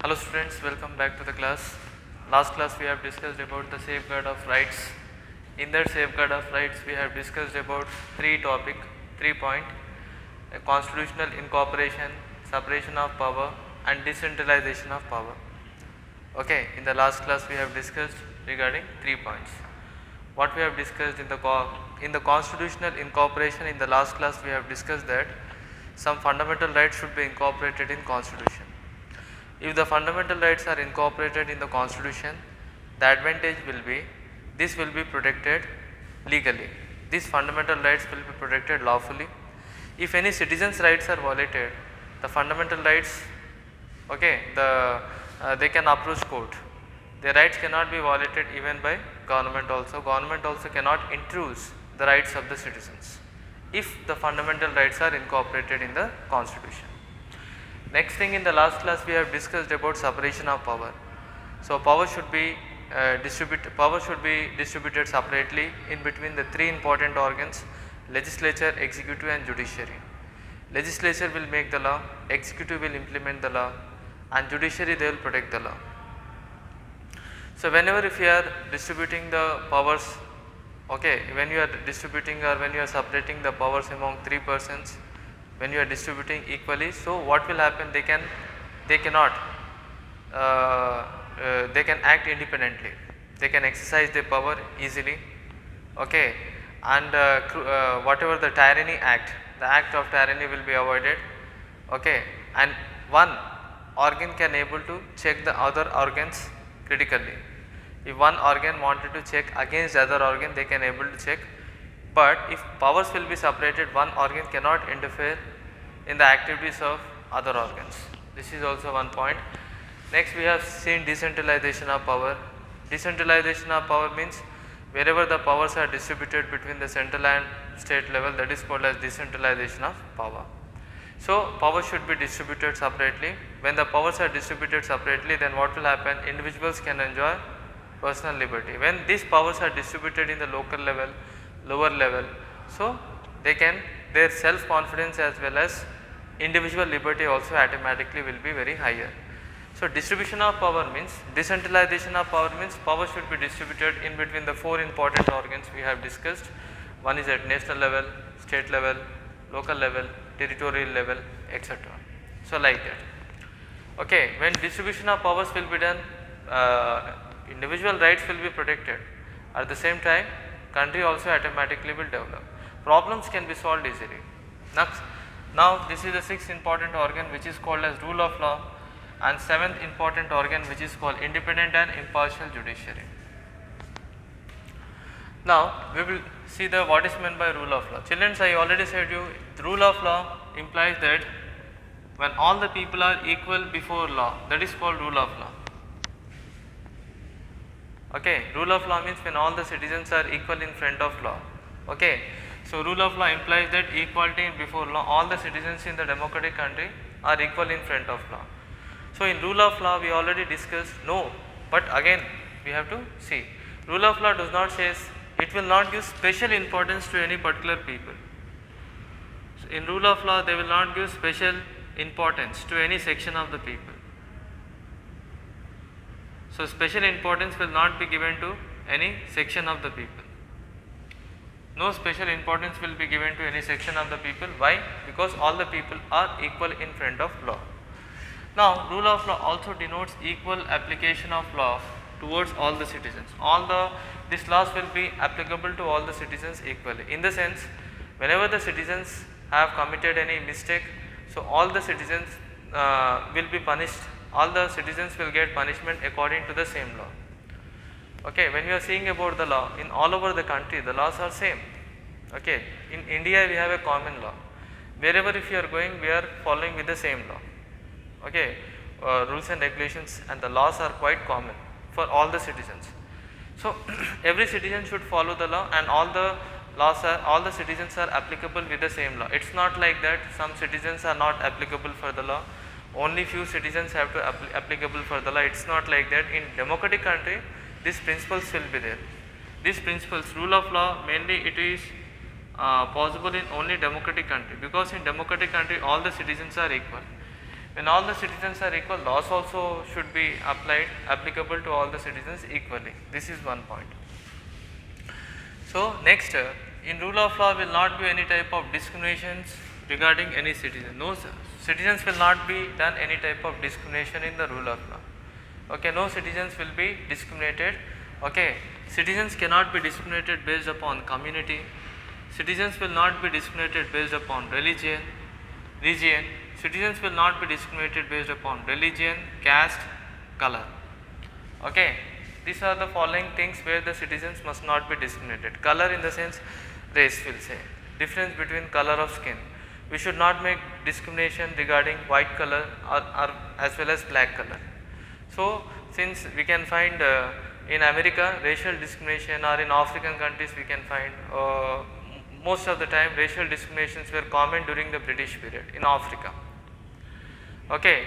Hello students, welcome back to the class. Last class we have discussed about the safeguard of rights. In that safeguard of rights we have discussed about three point, constitutional incorporation, separation of power and decentralization of power. Okay, in the last class we have discussed regarding 3 points. What we have discussed in the constitutional incorporation, in the last class we have discussed that some fundamental rights should be incorporated in constitution. If the fundamental rights are incorporated in the constitution, the advantage will be this will be protected legally. These fundamental rights will be protected lawfully. If any citizens' rights are violated, the fundamental rights, they can approach court. Their rights cannot be violated even by government also. Government also cannot intrude the rights of the citizens if the fundamental rights are incorporated in the constitution. Next thing, in the last class we have discussed about separation of power. So power should be distributed separately in between the three important organs: legislature, executive and judiciary. Legislature will make the law, executive will implement the law and judiciary they will protect the law. So whenever if you are distributing the powers, when you are distributing or when you are separating the powers among three persons, when you are distributing equally, so what will happen, they can act independently, they can exercise their power easily, and whatever the tyranny act, the act of tyranny will be avoided, and one organ can able to check the other organs critically. If one organ wanted to check against the other organ, they can able to check. But if powers will be separated, one organ cannot interfere in the activities of other organs. This is also one point. Next we have seen decentralization of power. Decentralization of power means wherever the powers are distributed between the central and state level, that is called as decentralization of power. So power should be distributed separately. When the powers are distributed separately, then what will happen? Individuals can enjoy personal liberty. When these powers are distributed in the local level, lower level, so their self confidence as well as individual liberty also automatically will be very higher. So distribution of power means, decentralization of power means power should be distributed in between the four important organs we have discussed. One is at national level, state level, local level, territorial level, etc. So like that. When distribution of powers will be done, individual rights will be protected. At the same time, country also automatically will develop. Problems can be solved easily. Now this is the sixth important organ which is called as rule of law, and seventh important organ which is called independent and impartial judiciary. Now we will see the what is meant by rule of law. Children, I already said you, the rule of law implies that when all the people are equal before law, that is called rule of law. Rule of law means when all the citizens are equal in front of law. So rule of law implies that equality before law, all the citizens in the democratic country are equal in front of law. So in rule of law we already discussed, no, but again we have to see, rule of law does not say, it will not give special importance to any particular people. So in rule of law they will not give special importance to any section of the people. So special importance will not be given to any section of the people. No special importance will be given to any section of the people. Why? Because all the people are equal in front of law. Now rule of law also denotes equal application of law towards all the citizens. These laws will be applicable to all the citizens equally. In the sense, whenever the citizens have committed any mistake, so all the citizens will be punished. All the citizens will get punishment according to the same law. When you are seeing about the law, in all over the country the laws are same. In India we have a common law. Wherever if you are going, we are following with the same law. Rules and regulations and the laws are quite common for all the citizens. So every citizen should follow the law, and all the citizens are applicable with the same law. It's not like that some citizens are not applicable for the law, only few citizens have to applicable for the law. It's not like that. In democratic country these principles will be there. These principles, rule of law, mainly it is possible in only democratic country, because in democratic country all the citizens are equal. When all the citizens are equal, laws also should be applicable to all the citizens equally. This is one point. So next, in rule of law will not be any type of discriminations regarding any citizen. No, citizens will not be done any type of discrimination in the rule of law. Okay, no citizens will be discriminated. Okay, citizens cannot be discriminated based upon community. Citizens will not be discriminated based upon region. Citizens will not be discriminated based upon religion, caste, color. Okay, these are the following things where the citizens must not be discriminated. Color in the sense race, will say, difference between color of skin. We should not make discrimination regarding white color or as well as black color. So since we can find in America racial discrimination, or in African countries we can find most of the time racial discriminations were common during the British period in Africa. Okay,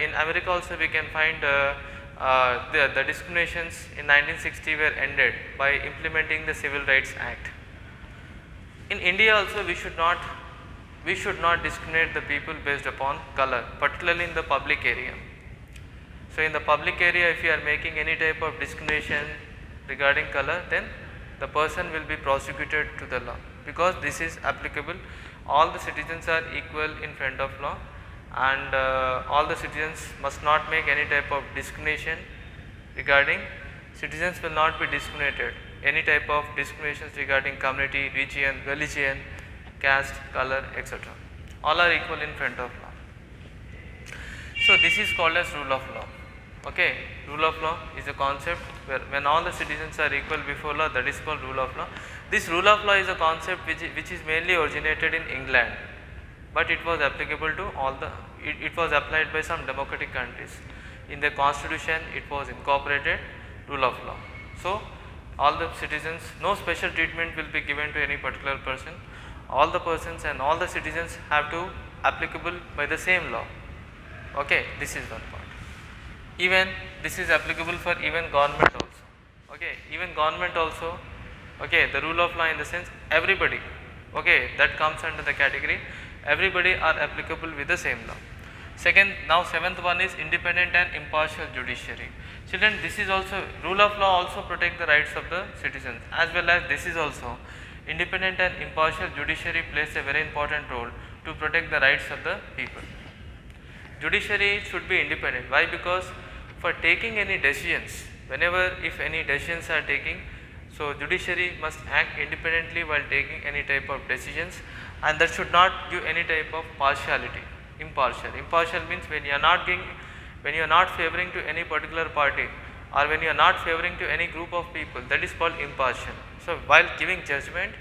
in America also we can find the discriminations in 1960 were ended by implementing the Civil Rights Act. In India also we should not discriminate the people based upon color, particularly in the public area. So in the public area, if you are making any type of discrimination regarding color, then the person will be prosecuted to the law, because this is applicable. All the citizens are equal in front of law, and all the citizens must not make any type of discrimination regarding. Citizens will not be discriminated any type of discriminations regarding community, region, religion, caste, color, etc. All are equal in front of law. So this is called as rule of law. Okay, rule of law is a concept where when all the citizens are equal before law, that is called rule of law. This rule of law is a concept which is mainly originated in England, but it was applicable to it was applied by some democratic countries. In the constitution it was incorporated, rule of law. So all the citizens, no special treatment will be given to any particular person. All the persons and all the citizens have to applicable by the same law. Okay, this is one part. Even this is applicable for even government also. Okay, even government also. Okay, the rule of law in the sense everybody. Okay, that comes under the category. Everybody are applicable with the same law. Second, now seventh one is independent and impartial judiciary. Children, this is also rule of law also protect the rights of the citizens, as well as this is also independent and impartial judiciary plays a very important role to protect the rights of the people. Judiciary should be independent. Why? Because for taking any decisions, whenever if any decisions are taking, so judiciary must act independently while taking any type of decisions, and that should not give any type of partiality. Impartial means when you are not favoring to any particular party, or when you are not favoring to any group of people, that is called impartial. So while giving judgment,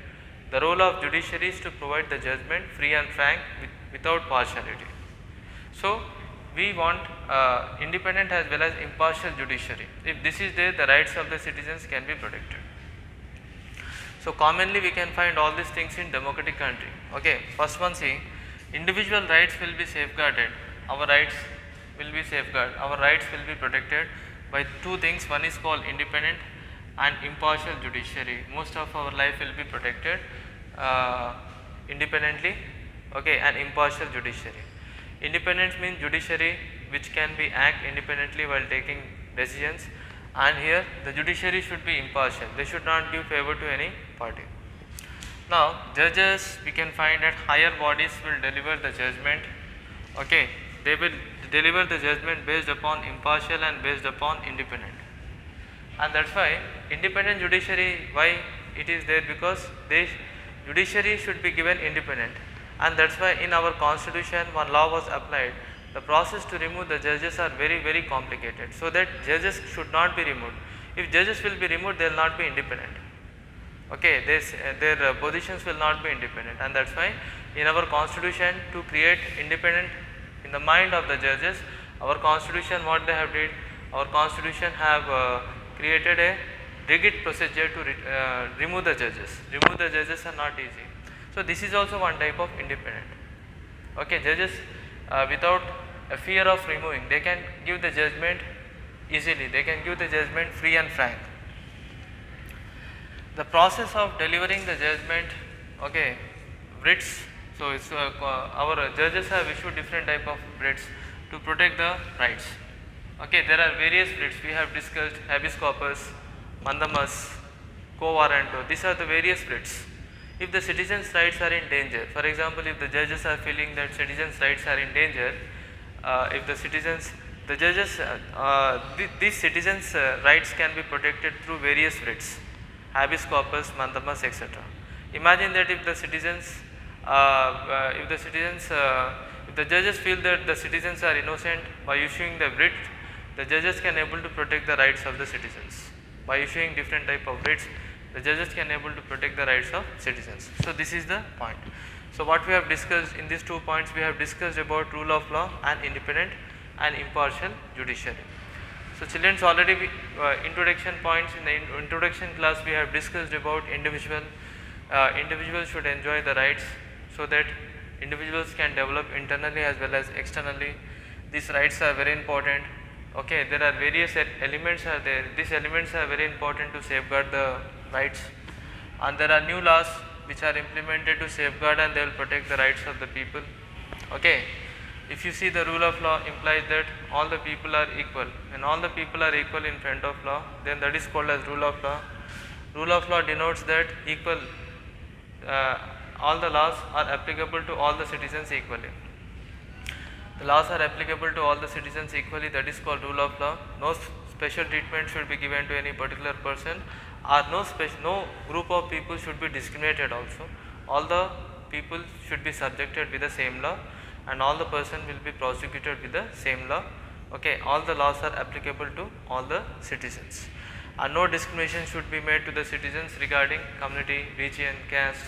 the role of judiciary is to provide the judgment free and frank without partiality. So we want independent as well as impartial judiciary. If this is there, the rights of the citizens can be protected. So commonly we can find all these things in democratic country. Okay, first one, see, individual rights will be safeguarded. Our rights will be safeguarded. Our rights will be protected by two things. One is called independent and impartial judiciary. Most of our life will be protected independently, okay, and impartial judiciary. Independence means judiciary which can be act independently while taking decisions, and here the judiciary should be impartial. They should not give favor to any party. Now judges, we can find that higher bodies will deliver the judgment. Okay, they will deliver the judgment based upon impartial and based upon independent, and that's why independent judiciary, why it is there, because judiciary should be given independent. And that's why in our constitution one law was applied. The process to remove the judges are very complicated, so that judges should not be removed. If judges will be removed, they will not be independent. Okay, their positions will not be independent, and that's why in our constitution, to create independent in the mind of the judges, our constitution, what they have did, our constitution have created a rigid procedure to remove the judges. Remove the judges are not easy. So this is also one type of independent. Okay, judges without a fear of removing, they can give the judgment easily. They can give the judgment free and frank. The process of delivering the judgment, okay, writs. So it's, our judges have issued different type of writs to protect the rights. Okay, there are various writs we have discussed: habeas corpus, mandamus, quo warranto. These are the various writs. If the citizens' rights are in danger, for example, if the judges are feeling that citizens' rights are in danger, if the citizens, the judges, these citizens' rights can be protected through various writs: habeas corpus, mandamus, etc. Imagine that if the citizens, if the judges feel that the citizens are innocent, by issuing the writ, the judges can able to protect the rights of the citizens. By issuing different type of writs, the judges can able to protect the rights of citizens. So this is the point. So what we have discussed in these 2 points, we have discussed about rule of law and independent and impartial judiciary. So children's already introduction points in the introduction class we have discussed about individuals should enjoy the rights so that individuals can develop internally as well as externally. These rights are very important. Okay, there are various elements are there. These elements are very important to safeguard the rights, and there are new laws which are implemented to safeguard and they will protect the rights of the people. Okay, if you see, the rule of law implies that all the people are equal. When all the people are equal in front of law, then that is called as rule of law. Rule of law denotes that equal, all the laws are applicable to all the citizens equally. The laws are applicable to all the citizens equally, that is called rule of law. No special treatment should be given to any particular person, or no group of people should be discriminated also. All the people should be subjected with the same law, and all the person will be prosecuted with the same law. Okay, all the laws are applicable to all the citizens, and no discrimination should be made to the citizens regarding community, region, caste,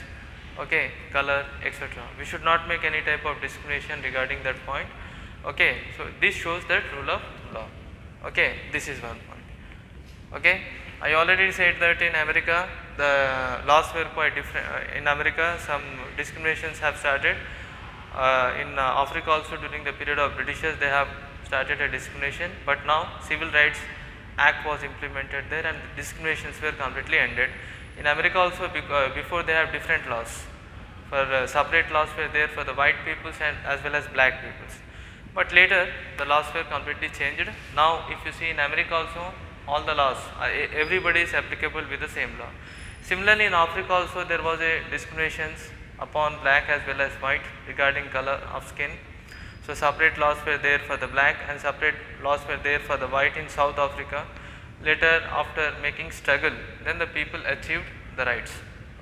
okay, color, etc. We should not make any type of discrimination regarding that point. Okay, so this shows that rule of law. Okay, this is one point. Okay, I already said that in America the laws were quite different. In America some discriminations have started. In Africa also during the period of Britishers they have started a discrimination, but now Civil Rights Act was implemented there and the discriminations were completely ended. In America also, before they have different laws. For separate laws were there for the white peoples and as well as black peoples. But later the laws were completely changed. Now if you see in America also, all the laws, everybody is applicable with the same law. Similarly in Africa also there was a discriminations upon black as well as white regarding color of skin. So separate laws were there for the black and separate laws were there for the white in South Africa. Later, after making struggle, then the people achieved the rights.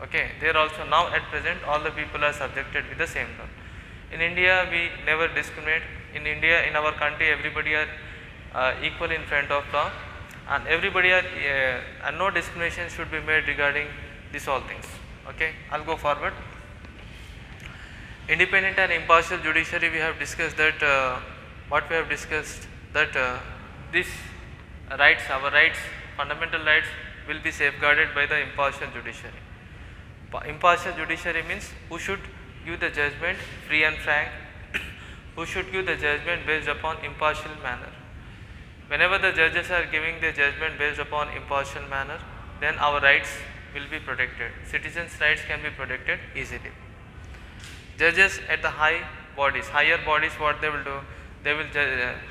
Okay, there also now at present all the people are subjected with the same law. In India we never discriminate. In India, in our country, everybody are equal in front of law, and everybody are and no discrimination should be made regarding these all things. Okay, I'll go forward. Independent and impartial judiciary, we have discussed that what we have discussed that these rights, our rights, fundamental rights will be safeguarded by the impartial judiciary. Impartial judiciary means who should give the judgment free and frank, who should give the judgment based upon impartial manner. Whenever the judges are giving the judgment based upon impartial manner, then our rights will be protected. Citizens' rights can be protected easily. Judges at the higher bodies, what they will do? They will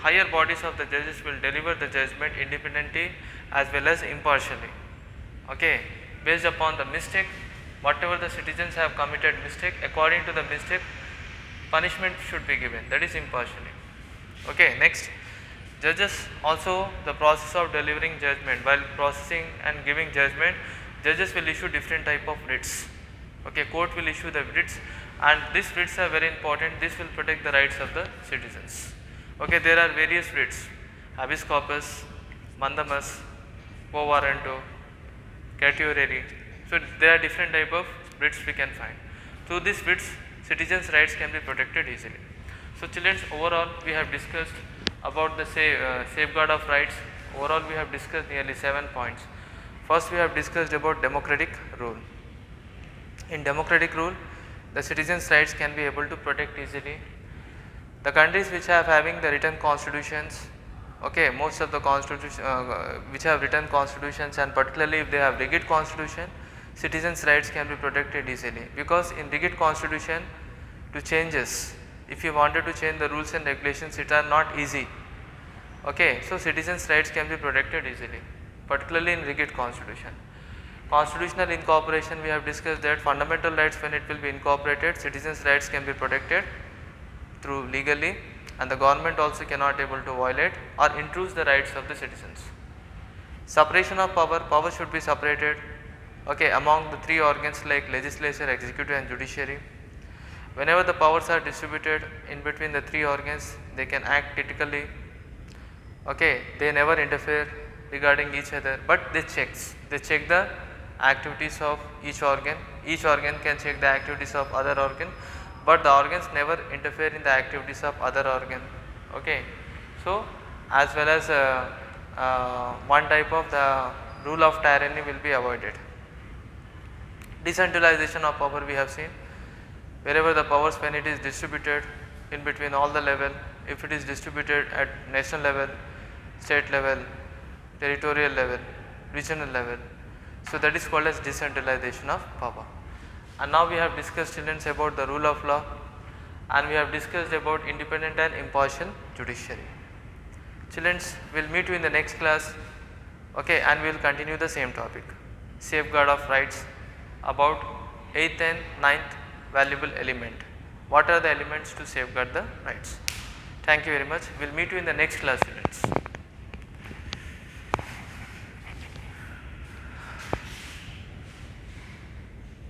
higher bodies of the judges will deliver the judgment independently as well as impartially. Okay, based upon the mistake, whatever the citizens have committed mistake, according to the mistake, punishment should be given. That is impartially. Okay, next, judges also, the process of delivering judgment, while processing and giving judgment, judges will issue different type of writs. Okay, court will issue the writs, and these writs are very important. This will protect the rights of the citizens. Okay, there are various writs: habeas corpus, mandamus, quo warranto, certiorari. So there are different type of writs we can find. Through these writs, citizens' rights can be protected easily. So children, overall we have discussed about the safeguard of rights. Overall we have discussed nearly 7 points. First we have discussed about democratic rule. In democratic rule, the citizens' rights can be able to protect easily. The countries which have having the written constitutions, okay, most of the constitution which have written constitutions, and particularly if they have rigid constitution, citizens' rights can be protected easily, because in rigid constitution to changes. If you wanted to change the rules and regulations, it are not easy. Okay, so citizens' rights can be protected easily, particularly in rigid constitution. Constitutional incorporation, we have discussed that fundamental rights, when it will be incorporated, citizens' rights can be protected through legally, and the government also cannot able to violate or intrude the rights of the citizens. Separation of power, power should be separated, okay, among the three organs like legislature, executive and judiciary. Whenever the powers are distributed in between the three organs, they can act critically, okay, they never interfere regarding each other, but they check the activities of each organ can check the activities of other organ, but the organs never interfere in the activities of other organ, okay. So as well as one type of the rule of tyranny will be avoided. Decentralization of power, we have seen, wherever the powers, when it is distributed in between all the level, if it is distributed at national level, state level, territorial level, regional level, so that is called as decentralization of power. And now we have discussed, children, about the rule of law, and we have discussed about independent and impartial judiciary. Children, we will meet you in the next class, okay, and we will continue the same topic, safeguard of rights, about 8th and 9th valuable element. What are the elements to safeguard the rights? Thank you very much. We will meet you in the next class, students.